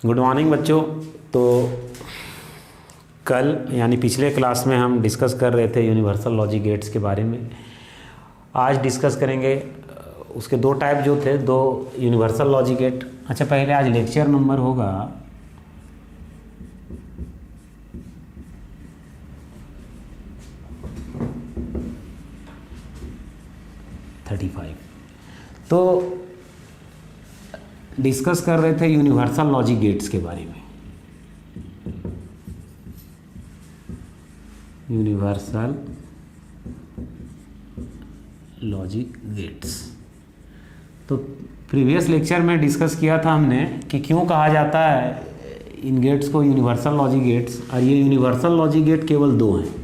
Good morning बच्चों। तो कल यानी पिछले क्लास में हम डिस्कस कर रहे थे यूनिवर्सल लॉजिक गेट्स के बारे में। आज डिस्कस करेंगे उसके दो टाइप जो थे, दो यूनिवर्सल लॉजिक गेट। अच्छा, पहले आज लेक्चर नंबर होगा 35। तो डिस्कस कर रहे थे यूनिवर्सल लॉजिक गेट्स के बारे में। यूनिवर्सल लॉजिक गेट्स तो प्रीवियस लेक्चर में डिस्कस किया था हमने कि क्यों कहा जाता है इन गेट्स को यूनिवर्सल लॉजिक गेट्स। और ये यूनिवर्सल लॉजिक गेट केवल दो हैं,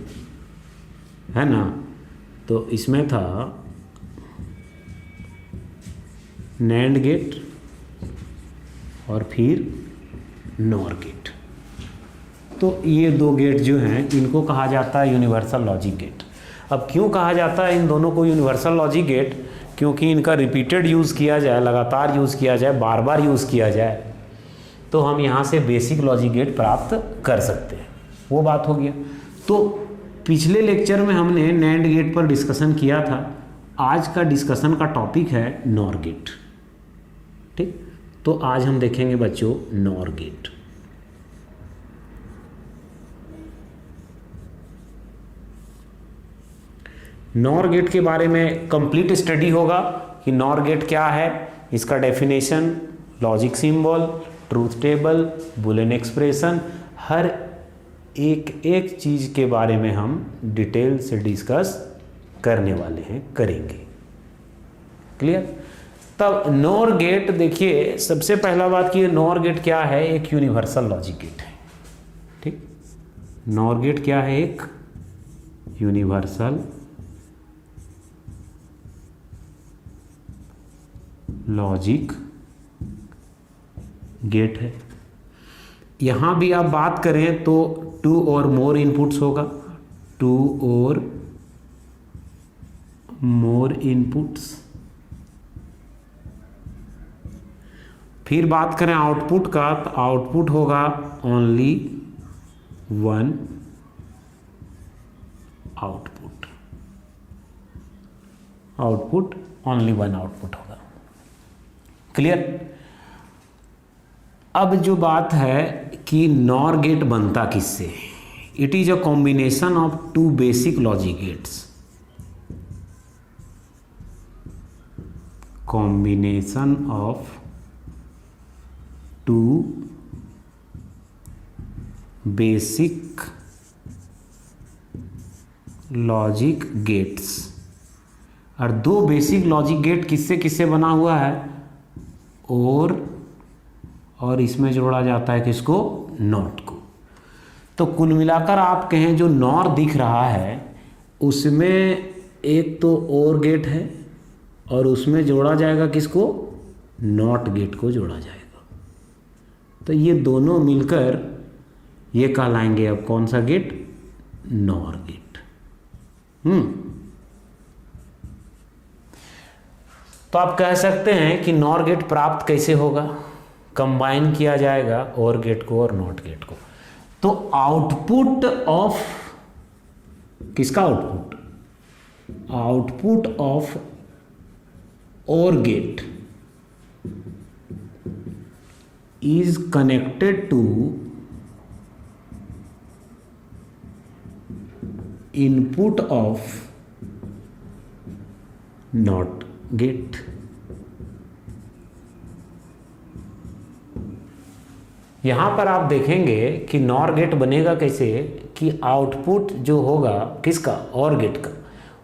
है ना। तो इसमें था नैंड गेट और फिर नॉर गेट। तो ये दो गेट जो हैं इनको कहा जाता है यूनिवर्सल लॉजिक गेट। अब क्यों कहा जाता है इन दोनों को यूनिवर्सल लॉजिक गेट? क्योंकि इनका रिपीटेड यूज़ किया जाए, लगातार यूज़ किया जाए, बार बार यूज़ किया जाए तो हम यहाँ से बेसिक लॉजिक गेट प्राप्त कर सकते हैं। वो बात हो गया। तो पिछले लेक्चर में हमने नैंड गेट पर डिस्कशन किया था। आज का डिस्कशन का टॉपिक है नॉर गेट। ठीक, तो आज हम देखेंगे बच्चों नॉर गेट। नॉर गेट के बारे में कंप्लीट स्टडी होगा कि नॉर गेट क्या है, इसका definition, logic symbol, truth table, Boolean expression, हर एक चीज़ के बारे में हम डिटेल से डिस्कस करने वाले हैं, करेंगे। क्लियर? तब नॉर गेट देखिए, सबसे पहला बात कि नॉर गेट क्या है, एक यूनिवर्सल लॉजिक गेट है। ठीक, नॉर गेट क्या है, एक यूनिवर्सल लॉजिक गेट है। यहां भी आप बात करें तो 2 और मोर इनपुट्स होगा, 2 और मोर इनपुट्स। फिर बात करें आउटपुट का तो आउटपुट होगा only 1 output. Output only 1 output होगा। क्लियर? अब जो बात है कि नॉर गेट बनता किससे, it is a combination of 2 basic logic gates. Combination of 2 basic logic gates. और 2 बेसिक लॉजिक गेट किससे किससे बना हुआ है, और इसमें जोड़ा जाता है किसको, नॉट को। तो कुल मिलाकर आप कहें जो नॉर दिख रहा है उसमें एक तो और गेट है और उसमें जोड़ा जाएगा किसको, नॉट गेट को जोड़ा जाएगा। तो ये दोनों मिलकर ये कहलाएंगे अब कौन सा गेट, नॉर गेट। तो आप कह सकते हैं कि नॉर गेट प्राप्त कैसे होगा, कंबाइन किया जाएगा और गेट को और नॉट गेट को। तो आउटपुट ऑफ किसका, आउटपुट ऑफ और gate is connected to input of NOT gate। यहां पर आप देखेंगे कि नॉर गेट बनेगा कैसे, कि आउटपुट जो होगा किसका, और गेट का,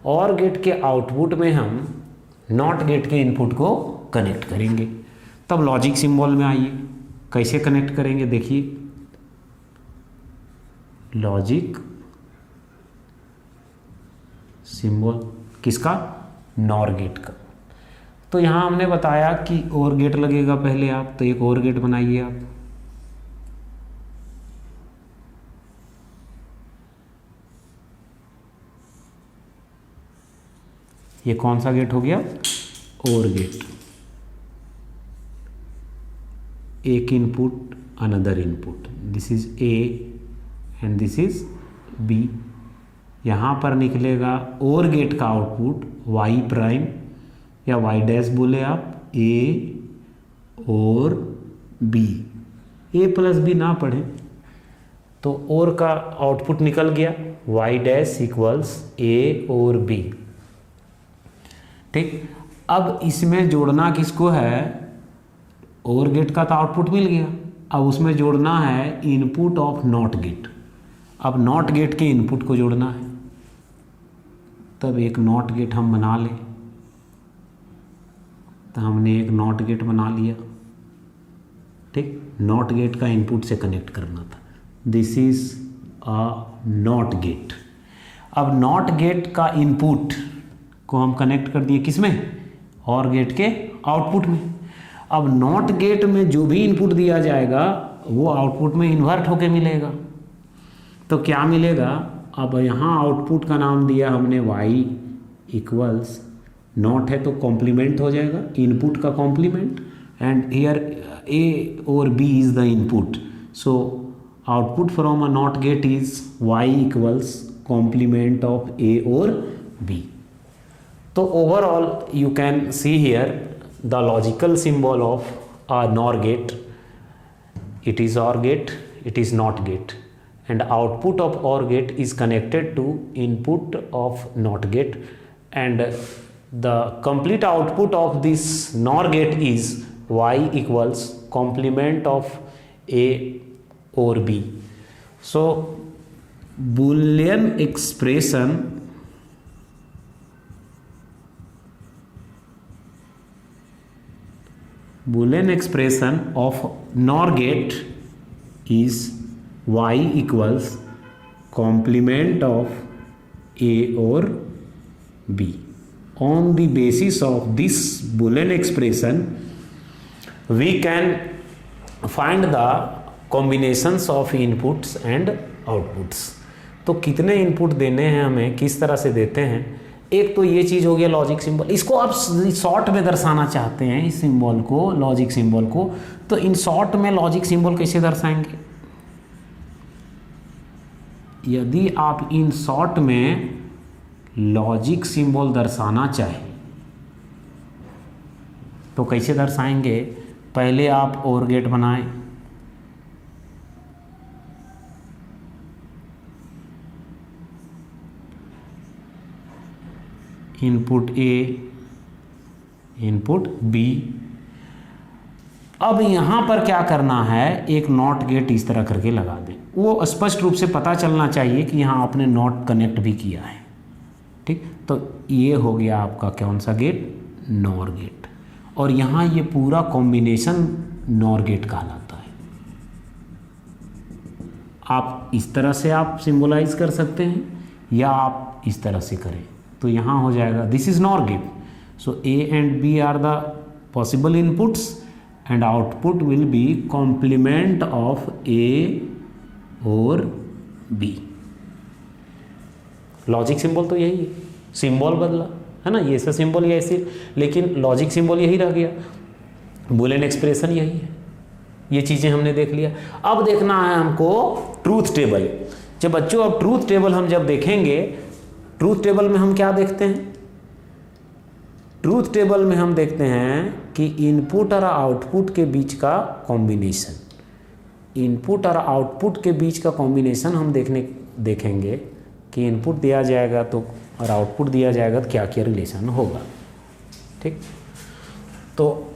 और गेट के आउटपुट में हम नॉट गेट के इनपुट को कनेक्ट करेंगे। तब लॉजिक सिंबल में आइए कैसे कनेक्ट करेंगे, देखिए लॉजिक सिंबल किसका, नॉर गेट का। तो यहां हमने बताया कि और गेट लगेगा पहले, आप तो एक और गेट बनाइए आप। ये कौन सा गेट हो गया, और गेट। एक input another input, this is A and this is B. यहाँ पर निकलेगा और गेट का आउटपुट वाई प्राइम या वाई डैश बोले आप, ए और बी, ए प्लस बी ना पढ़े तो और का आउटपुट निकल गया वाई डैश इक्वल्स ए और बी। ठीक, अब इसमें जोड़ना किसको है, और गेट का तो आउटपुट मिल गया, अब उसमें जोड़ना है इनपुट ऑफ नॉट गेट। अब नॉट गेट के इनपुट को जोड़ना है, तब एक नॉट गेट हम बना लें। तो हमने एक नॉट गेट बना लिया। ठीक, नॉट गेट का इनपुट से कनेक्ट करना था, this is a not gate. अब नॉट गेट का इनपुट को हम कनेक्ट कर दिए किसमें, और गेट के आउटपुट में। अब नॉट गेट में जो भी इनपुट दिया जाएगा वो आउटपुट में इन्वर्ट होके मिलेगा। तो क्या मिलेगा, अब यहाँ आउटपुट का नाम दिया हमने y इक्वल्स, नॉट है तो कॉम्प्लीमेंट हो जाएगा, इनपुट का कॉम्प्लीमेंट, एंड हियर a और b is the input, so output from a not gate is y equals complement of a और b। तो overall you can see here the logical symbol of a NOR gate, it is OR gate, it is NOT gate, and output of OR gate is connected to input of NOT gate, and the complete output of this NOR gate is y equals complement of a or b. So Boolean expression of NOR gate is y equals complement of a or b. On the basis of this Boolean expression we can find the combinations of inputs and outputs. तो कितने input देने हैं हमें, किस तरह से देते हैं, एक तो ये चीज़ हो गया लॉजिक सिंबल। इसको आप शॉर्ट में दर्शाना चाहते हैं इस सिंबल को, लॉजिक सिंबल को, तो इन शॉर्ट में लॉजिक सिंबल कैसे दर्शाएंगे। यदि आप इन शॉर्ट में लॉजिक सिंबल दर्शाना चाहें तो कैसे दर्शाएंगे, पहले आप और गेट बनाएं, इनपुट ए इनपुट बी। अब यहाँ पर क्या करना है, एक नॉट गेट इस तरह करके लगा दें, वो स्पष्ट रूप से पता चलना चाहिए कि यहाँ आपने नॉट कनेक्ट भी किया है। ठीक, तो ये हो गया आपका कौन सा गेट, नॉर गेट, और यहाँ ये पूरा कॉम्बिनेशन नॉर गेट कहलाता है। आप इस तरह से आप सिंबलाइज कर सकते हैं या आप इस तरह से करें, तो यहाँ हो जाएगा this is NOR gate, so A and B are the possible inputs and output will be complement of A और बी। लॉजिक सिंबल तो यही है, सिंबल बदला है ना, ये ऐसा सिंबल या ऐसे, लेकिन लॉजिक सिंबल यही रह गया, बूलियन एक्सप्रेशन यही है। ये चीज़ें हमने देख लिया। अब देखना है हमको ट्रूथ टेबल। जब बच्चों अब ट्रूथ टेबल हम जब देखेंगे, ट्रूथ टेबल में हम क्या देखते हैं, ट्रूथ टेबल में हम देखते हैं कि इनपुट और आउटपुट के बीच का कॉम्बिनेशन, इनपुट और आउटपुट के बीच का कॉम्बिनेशन हम देखेंगे कि इनपुट दिया जाएगा तो और आउटपुट दिया जाएगा तो क्या क्या रिलेशन होगा। ठीक, तो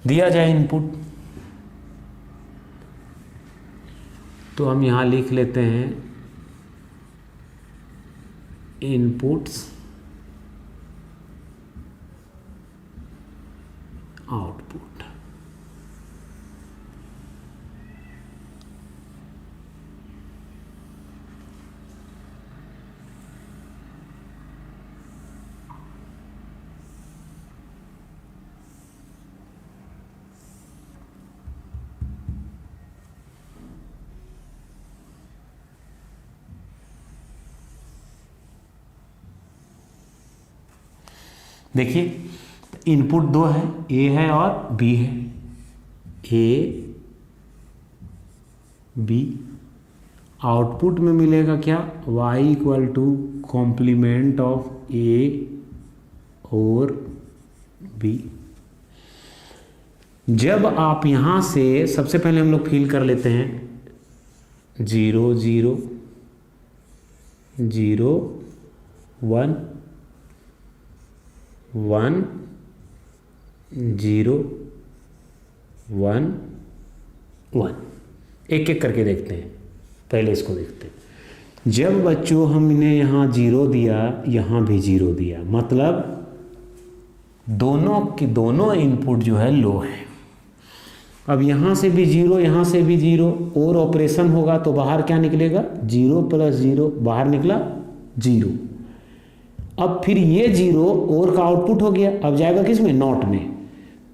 दिया जाए इनपुट, तो हम यहाँ लिख लेते हैं इनपुट्स आउटपुट। देखिए इनपुट दो है, ए है और बी है, ए बी। आउटपुट में मिलेगा क्या, y equal to complement of A और बी। जब आप यहां से सबसे पहले हम लोग फिल कर लेते हैं 0 0 0 1 1 0 1 1, एक एक करके देखते हैं। पहले इसको देखते हैं। जब बच्चों हमने यहाँ 0 दिया, यहाँ भी 0 दिया, मतलब दोनों की दोनों इनपुट जो है लो है। अब यहाँ से भी 0, यहाँ से भी 0, और ऑपरेशन होगा तो बाहर क्या निकलेगा, 0 + 0, बाहर निकला 0। अब फिर ये 0 और का आउटपुट हो गया, अब जाएगा किस में, नॉट में।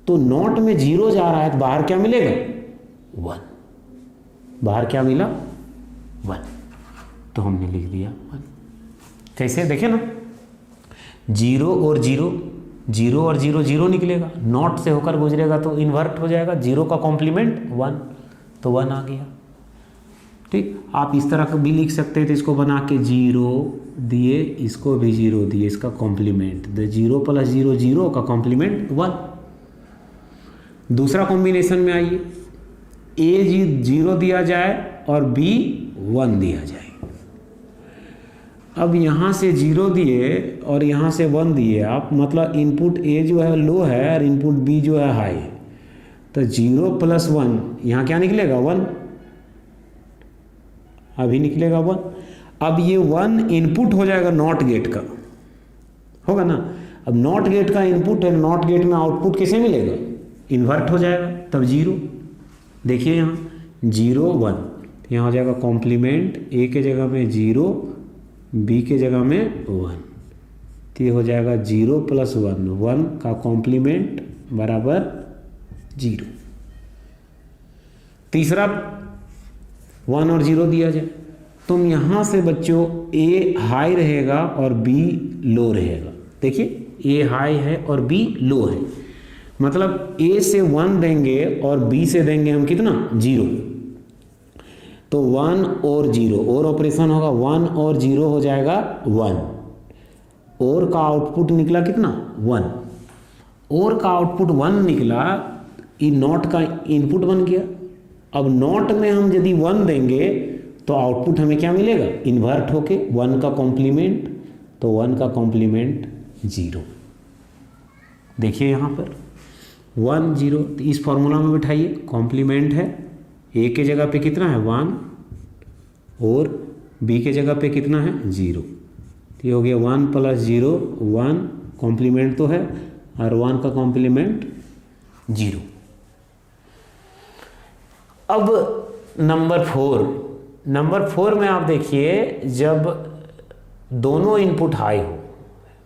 तो नॉट में 0 जा रहा है तो बाहर क्या मिलेगा, 1। बाहर क्या मिला, 1। तो हमने लिख दिया 1। कैसे देखे ना, 0 और 0, 0 और 0 0 निकलेगा, नॉट से होकर गुजरेगा तो इन्वर्ट हो जाएगा, 0 का कॉम्प्लीमेंट 1, तो 1 आ गया। ठीक, आप इस तरह का भी लिख सकते हैं। तो इसको बना के 0 दिए, इसको भी 0 दिए, इसका कॉम्प्लीमेंट 0 + 0 0 का कॉम्प्लीमेंट 1। दूसरा कॉम्बिनेशन में आइए, ए 0 दिया जाए और बी 1 दिया जाए। अब यहाँ से 0 दिए और यहाँ से 1 दिए आप, मतलब इनपुट ए जो है लो है और इनपुट बी जो है हाई है। तो 0 + 1 यहाँ क्या निकलेगा, 1। अभी निकलेगा 1। अब ये 1 इनपुट हो जाएगा नॉट गेट का, होगा ना। अब नॉट गेट का इनपुट है, नॉट गेट में आउटपुट कैसे मिलेगा, इन्वर्ट हो जाएगा, तब 0। देखिए यहाँ 0 1, यहाँ हो जाएगा कॉम्प्लीमेंट, ए के जगह में 0, बी के जगह में 1, तो ये हो जाएगा 0 + 1, 1 का कॉम्प्लीमेंट बराबर 0। तीसरा 1 और 0 दिया जाए, तो यहाँ से बच्चों ए हाई रहेगा और बी लो रहेगा। देखिए ए हाई है और बी लो है, मतलब ए से 1 देंगे और बी से देंगे हम कितना, 0। तो 1 और 0 और ऑपरेशन होगा, 1 और 0 हो जाएगा 1, और का आउटपुट निकला कितना, 1, और का आउटपुट 1 निकला, ये नॉट का इनपुट बन गया। अब नॉट में हम यदि 1 देंगे तो आउटपुट हमें क्या मिलेगा, इन्वर्ट होके 1 का कॉम्प्लीमेंट, तो 1 का कॉम्प्लीमेंट 0। देखिए यहाँ पर 1 0, तो इस फॉर्मूला में बिठाइए, कॉम्प्लीमेंट है, ए के जगह पे कितना है 1 और बी के जगह पे कितना है 0, तो ये हो गया 1 + 0 1, कॉम्प्लीमेंट तो है, और 1 का कॉम्प्लीमेंट 0। अब नंबर 4 में आप देखिए, जब दोनों इनपुट हाई हो,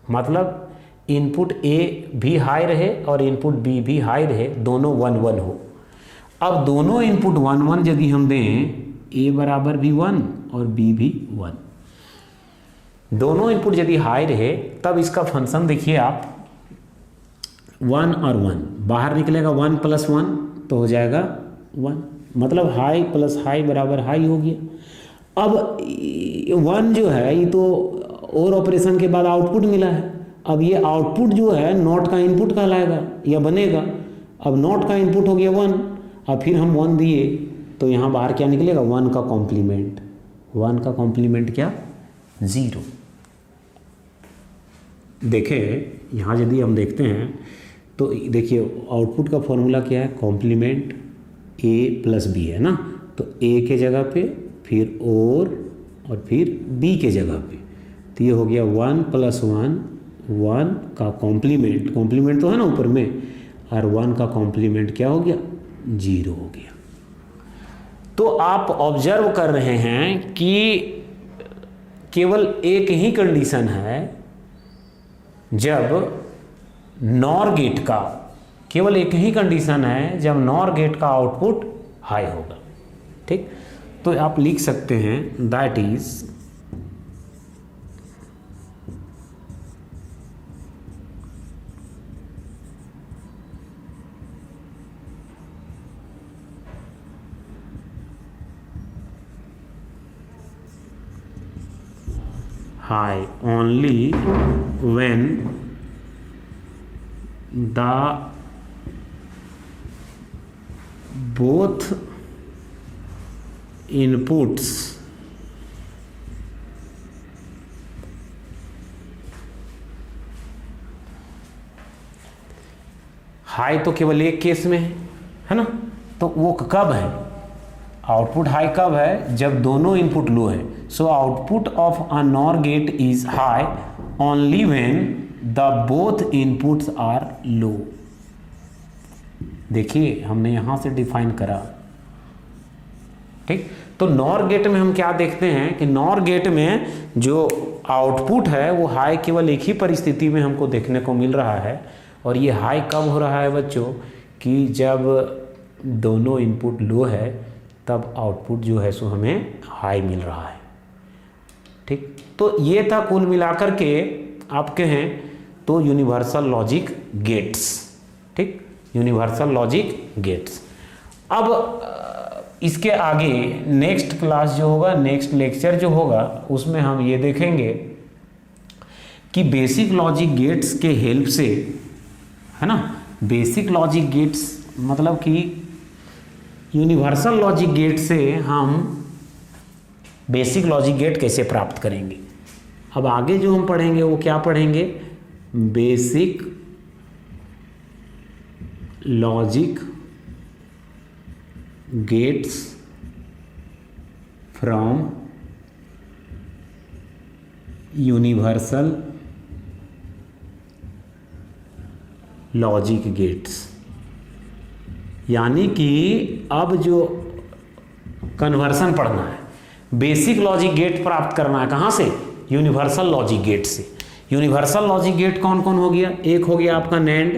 मतलब इनपुट ए भी हाई रहे और इनपुट बी भी हाई रहे, दोनों 1 1 हो। अब दोनों इनपुट 1 1 यदि हम दें, ए बराबर भी 1 और बी भी 1, दोनों इनपुट यदि हाई रहे, तब इसका फंक्शन देखिए आप 1 और 1, बाहर निकलेगा 1 + 1, तो हो जाएगा 1, मतलब हाई प्लस हाई बराबर हाई हो गया। अब 1 जो है ये तो और ऑपरेशन के बाद आउटपुट मिला है, अब ये आउटपुट जो है नॉट का इनपुट कहलाएगा या बनेगा। अब नॉट का इनपुट हो गया 1, अब फिर हम 1 दिए तो यहाँ बाहर क्या निकलेगा, 1 का कॉम्प्लीमेंट, 1 का कॉम्प्लीमेंट क्या, 0। देखें यहाँ यदि हम देखते हैं तो देखिए आउटपुट का फॉर्मूला क्या है, कॉम्प्लीमेंट ए + बी है ना, तो ए के जगह पे फिर और फिर बी के जगह पे, तो ये हो गया 1 + 1, 1 का कॉम्प्लीमेंट तो है ना ऊपर में, और 1 का कॉम्प्लीमेंट क्या हो गया, 0 हो गया। तो आप ऑब्जर्व कर रहे हैं कि केवल एक ही कंडीशन है, जब नॉर गेट का, केवल एक ही कंडीशन है जब नॉर गेट का आउटपुट हाई होगा। ठीक, तो आप लिख सकते हैं that is high only when the both inputs high तो केवल एक केस में है ना, तो वो कब है, आउटपुट हाई कब है, जब दोनों इनपुट लो है। So output of a NOR gate is high only when the both inputs are low. देखिए हमने यहां से डिफाइन करा, ठीक। तो नॉर गेट में हम क्या देखते हैं कि नॉर गेट में जो आउटपुट है वो हाई केवल एक ही परिस्थिति में हमको देखने को मिल रहा है, और ये हाई कब हो रहा है बच्चों कि जब दोनों इनपुट लो है तब आउटपुट जो है सो हमें हाई मिल रहा है, ठीक। तो ये था कुल मिलाकर के आपके हैं तो यूनिवर्सल लॉजिक गेट्स, ठीक, यूनिवर्सल लॉजिक गेट्स। अब इसके आगे नेक्स्ट क्लास जो होगा, नेक्स्ट लेक्चर जो होगा, उसमें हम ये देखेंगे कि बेसिक लॉजिक गेट्स के हेल्प से, है ना, बेसिक लॉजिक गेट्स मतलब कि यूनिवर्सल लॉजिक गेट से हम बेसिक लॉजिक गेट कैसे प्राप्त करेंगे। अब आगे जो हम पढ़ेंगे वो क्या पढ़ेंगे, basic logic gates from universal logic gates. यानी कि अब जो कन्वर्सन पढ़ना है, बेसिक लॉजिक गेट प्राप्त करना है कहाँ से, यूनिवर्सल लॉजिक गेट से। यूनिवर्सल लॉजिक गेट कौन कौन हो गया, एक हो गया आपका नैंड।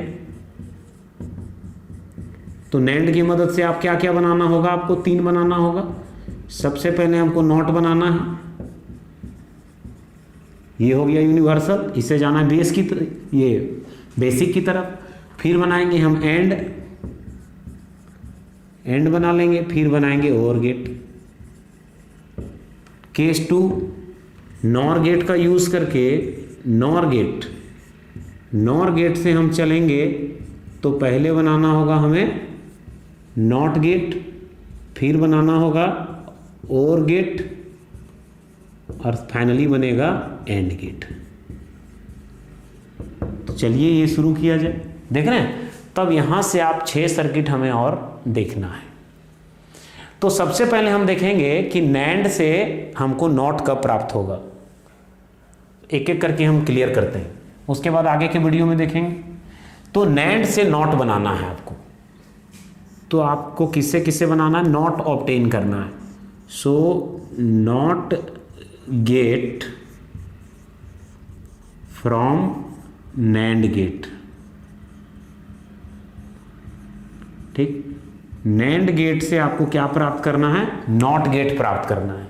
तो नैंड की मदद से आप क्या क्या बनाना होगा, आपको 3 बनाना होगा। सबसे पहले हमको नॉट बनाना है, ये हो गया यूनिवर्सल, इससे जाना है बेस की तरफ, ये बेसिक की तरफ। फिर बनाएंगे हम एंड बना लेंगे, फिर बनाएंगे और गेट। केस 2 नॉर गेट का यूज करके नॉर गेट से हम चलेंगे तो पहले बनाना होगा हमें नॉट गेट, फिर बनाना होगा और गेट, और फाइनली बनेगा एंड गेट। तो चलिए ये शुरू किया जाए, देख रहे हैं। तब यहां से आप 6 सर्किट हमें और देखना है। तो सबसे पहले हम देखेंगे कि नैंड से हमको नॉट कब प्राप्त होगा, एक एक करके हम क्लियर करते हैं, उसके बाद आगे के वीडियो में देखेंगे। तो नैंड से नॉट बनाना है आपको, तो आपको किससे किससे बनाना है, नॉट ऑब्टेन करना है। So not gate from NAND gate, ठीक। नैंड गेट से आपको क्या प्राप्त करना है, नॉट गेट प्राप्त करना है।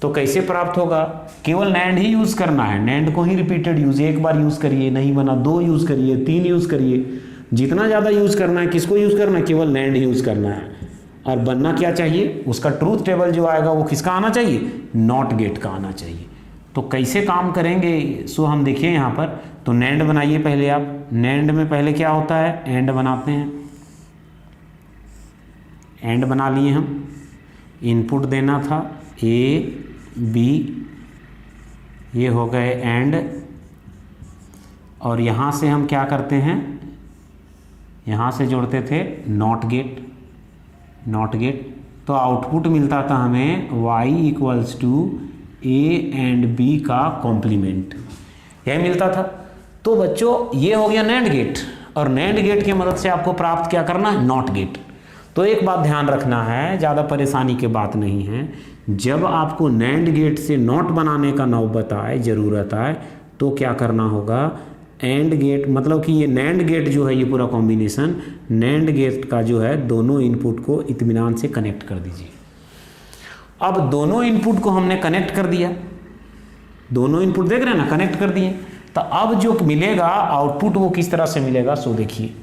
तो कैसे प्राप्त होगा, केवल नैंड ही यूज करना है, नैंड को ही रिपीटेड यूज, एक बार यूज करिए, नहीं बना 2 यूज करिए, 3 यूज करिए, जितना ज़्यादा यूज करना है। किसको यूज करना है, केवल नैंड यूज करना है। और बनना क्या चाहिए, उसका ट्रूथ टेबल जो आएगा वो किसका आना चाहिए, नॉट गेट का आना चाहिए। तो कैसे काम करेंगे, सो हम देखिए यहाँ पर। तो नैंड बनाइए पहले आप, नैंड में पहले क्या होता है, एंड बनाते हैं। एंड बना लिए हम, इनपुट देना था ए बी, ये हो गए एंड। और यहाँ से हम क्या करते हैं, यहाँ से जोड़ते थे नॉट गेट। तो आउटपुट मिलता था हमें y equals to A and B का कॉम्प्लीमेंट, यही मिलता था। तो बच्चों ये हो गया नैंड गेट, और नैंड गेट की मदद से आपको प्राप्त क्या करना है, नॉट गेट। तो एक बात ध्यान रखना है, ज़्यादा परेशानी की बात नहीं है, जब आपको नैंड गेट से नॉट बनाने का नौबत आए, ज़रूरत आए, तो क्या करना होगा, एंड गेट, मतलब कि ये नैंड गेट जो है, ये पूरा कॉम्बिनेशन नैंड गेट का जो है, दोनों इनपुट को इत्मीनान से कनेक्ट कर दीजिए। अब दोनों इनपुट को हमने कनेक्ट कर दिया, दोनों इनपुट देख रहे हैं ना, कनेक्ट कर दिए। तो अब जो मिलेगा आउटपुट वो किस तरह से मिलेगा, सो देखिए,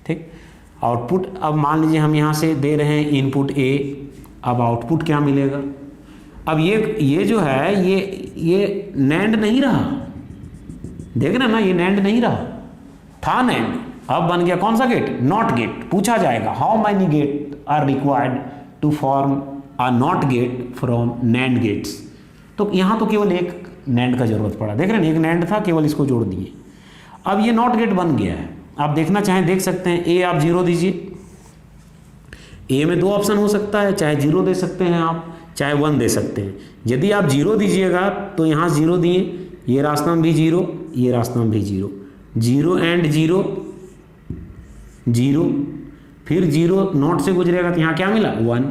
ठीक। आउटपुट अब मान लीजिए हम यहाँ से दे रहे हैं इनपुट ए, अब आउटपुट क्या मिलेगा, अब ये जो है ये नैंड नहीं रहा, देख रहे ना, ये नैंड नहीं रहा, था नैंड, अब बन गया कौन सा गेट, नॉट गेट। पूछा जाएगा how many gate are required to form a not gate from NAND gates, तो यहाँ तो केवल एक नैंड का जरूरत पड़ा, देख रहे हैं एक नैंड था, केवल इसको जोड़ दिए। अब ये नॉट गेट बन गया है, आप देखना चाहें देख सकते हैं। ए आप 0 दीजिए, ए में 2 ऑप्शन हो सकता है, चाहे 0 दे सकते हैं आप, चाहे 1 दे सकते हैं। यदि आप 0 दीजिएगा तो यहाँ 0 दिए, ये रास्ता में भी 0, ये रास्ता में भी 0, 0 एंड 0 0, फिर 0 नॉट से गुजरेगा तो यहाँ क्या मिला 1,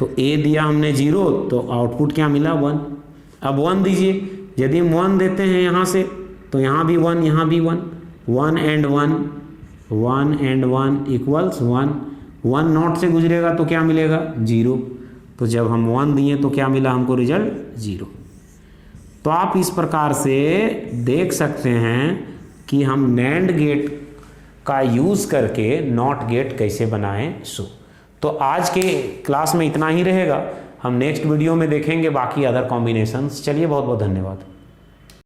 तो ए दिया हमने 0 तो आउटपुट क्या मिला 1। अब 1 दीजिए, यदि हम 1 देते हैं यहाँ से तो यहाँ भी 1, यहाँ भी 1, 1 एंड 1, 1 एंड 1 इक्वल्स 1, 1 नॉट से गुजरेगा तो क्या मिलेगा 0, तो जब हम 1 दिए तो क्या मिला हमको रिजल्ट 0। तो आप इस प्रकार से देख सकते हैं कि हम नैंड गेट का यूज़ करके नॉट गेट कैसे बनाएं। तो आज के क्लास में इतना ही रहेगा, हम नेक्स्ट वीडियो में देखेंगे बाकी अदर कॉम्बिनेशंस। चलिए बहुत बहुत धन्यवाद।